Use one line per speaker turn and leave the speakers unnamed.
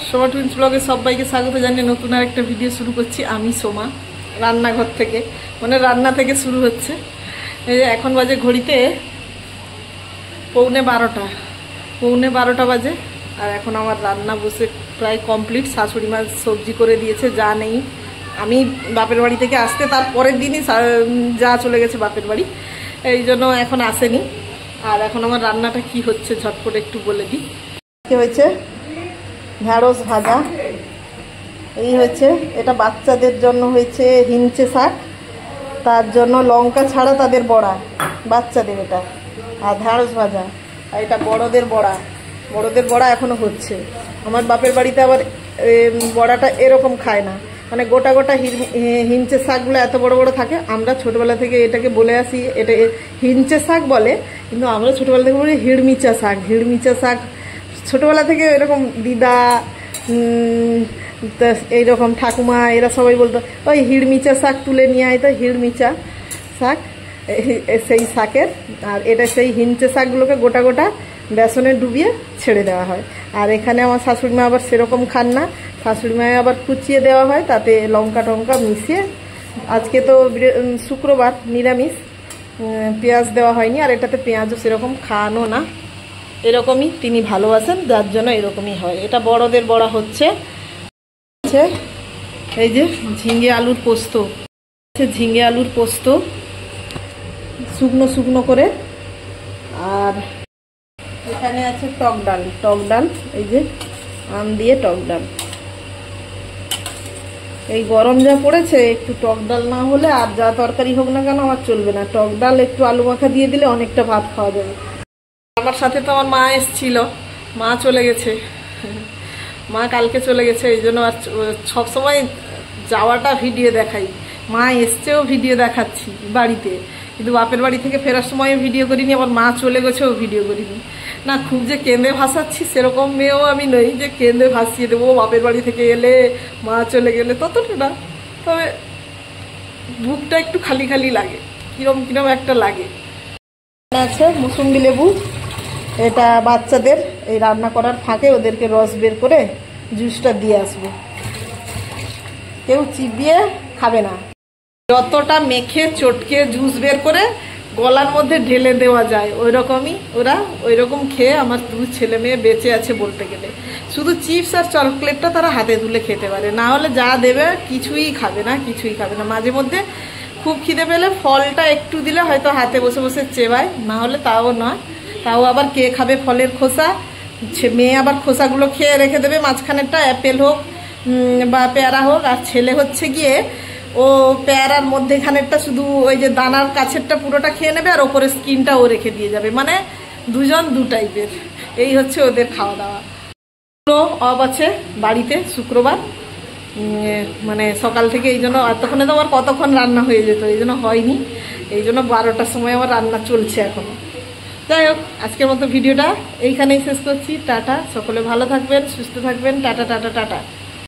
Soma twins ব্লগে সবাইকে স্বাগত জানিয়ে নতুন আর একটা ভিডিও শুরু করছি। আমি সোমা, রান্নাঘর থেকে, মানে রান্না থেকে শুরু হচ্ছে। এই যে এখন বাজে ঘড়িতে পৌনে 12টা বাজে। আর এখন আমার রান্না বসে প্রায় কমপ্লিট। শাশুড়ি মা সবজি করে দিয়েছে, যা নেই। আমি বাপের বাড়ি থেকে আসতে তার পরের দিনই যা চলে গেছে বাপের বাড়ি, এই জন্য এখন আসেনি। আর এখন আমার রান্নাটা কি হচ্ছে ঝটপট একটু বলে দিই। কি হয়েছে? ঢেঁড়স ভাজা, এই হয়েছে। এটা বাচ্চাদের জন্য হয়েছে হিঞ্চে শাক, তার জন্য লঙ্কা ছাড়া তাদের বড়া, বাচ্চাদের এটা। আর ঢেঁড়স ভাজা, আর এটা বড়দের বড়া এখনো হচ্ছে। আমার বাপের বাড়িতে আবার বড়াটা এরকম খায় না, মানে গোটা গোটা হিঞ্চে শাকগুলো এত বড় বড় থাকে। আমরা ছোটবেলা থেকে এটাকে বলে আসি, এটা হিঞ্চে শাক বলে, কিন্তু আমরা ছোটবেলা থেকে বলি হিড়মিচা শাক। ছোটবেলা থেকে এরকম দিদা, এইরকম ঠাকুমা, এরা সবাই বলতো ওই হিড়মিচা শাক তুলে নিয়ে আয়, তো হিড়মিচা শাক সেই শাকের। আর এটা সেই হিঞ্চে শাকগুলোকে গোটা গোটা বেসনে ডুবিয়ে ছেড়ে দেওয়া হয়। আর এখানে আমার শাশুড়ি মা আবার সেরকম খান না, শাশুড়ি মায়ে আবার কুচিয়ে দেওয়া হয়, তাতে লঙ্কা টঙ্কা মিশিয়ে। আজকে তো শুক্রবার, নিরামিষ, পেঁয়াজ দেওয়া হয়নি। আর এটাতে পেঁয়াজও সেরকম খাওয়ানো না, এরকমই তিনি ভালোবাসেন, যার জন্য এরকমই হয়। এটা বড়দের বড়া হচ্ছে। এই যে ঝিঙে আলুর পোস্ত, শুকনো শুকনো করে। আর এখানে আছে টক ডাল, এই যে আম দিয়ে টক ডাল। এই গরম যা পড়েছে, একটু টক ডাল না হলে আর যা তরকারি হোক না কেন আমার চলবে না। টক ডাল একটু আলু মাখা দিয়ে দিলে অনেকটা ভাত খাওয়া যাবে। আমার সাথে তো আমার মা এসছিল, মা চলে গেছে, মা কালকে চলে গেছে। এই জন্য আর সবসময় যাওয়াটা ভিডিও দেখাই, মা এসছেও ভিডিও দেখাচ্ছি বাড়িতে, কিন্তু বাপের বাড়ি থেকে ফেরার সময় ভিডিও করিনি। আবার মা চলে গেছেও ভিডিও করিনি। না, খুব যে কেঁদে ভাসাচ্ছি সেরকম মেয়েও আমি নই যে কেঁদে ভাসিয়ে দেবো বাপের বাড়ি থেকে এলে, মা চলে গেলে, ততটা না। তবে বুকটা একটু খালি খালি লাগে, কিরম একটা লাগে। আছে মুসুম্বি লেবু, এটা বাচ্চাদের এই রান্না করার ফাঁকে ওদেরকে রস বের করে জুসটা দিয়ে আসবো। কেউ চিবিয়ে খাবে না, যতটা মেখে চটকে জুস বের করে গলার মধ্যে ঢেলে দেওয়া যায় ওরা ওইরকম খেয়ে আমার 2 ছেলে মেয়ে বেঁচে আছে বলতে গেলে। শুধু চিপস আর চকলেটটা তারা হাতে তুলে খেতে পারে, না হলে যা দেবে কিছুই খাবে না। মাঝে মধ্যে খুব খিদে পেলে ফলটা একটু দিলে হয়তো হাতে বসে বসে চেবায়, না হলে তাও নয়। তাও আবার কে খাবে ফলের খোসা? মেয়ে আবার খোসাগুলো খেয়ে রেখে দেবে, মাঝখানেরটা অ্যাপেল হোক বা পেয়ারা হোক। আর ছেলে হচ্ছে গিয়ে ও পেয়ারার মধ্যেখানেরটা শুধু ওই যে দানার কাছেরটা পুরোটা খেয়ে নেবে, আর ওপরের স্কিনটা ও রেখে দিয়ে যাবে। মানে দুজন দু টাইপের, এই হচ্ছে ওদের খাওয়া দাওয়া। অফ আছে বাড়িতে, শুক্রবার, মানে সকাল থেকে। এই জন্য এতক্ষণে তো আমার কতক্ষণ রান্না হয়ে যেত, এই জন্য হয়নি। এই জন্য 12টার সময় আমার রান্না চলছে এখনো। যাই হোক, আজকের মতো ভিডিওটা এইখানেই শেষ করছি। টাটা, সকলে ভালো থাকবেন, সুস্থ থাকবেন। টাটা।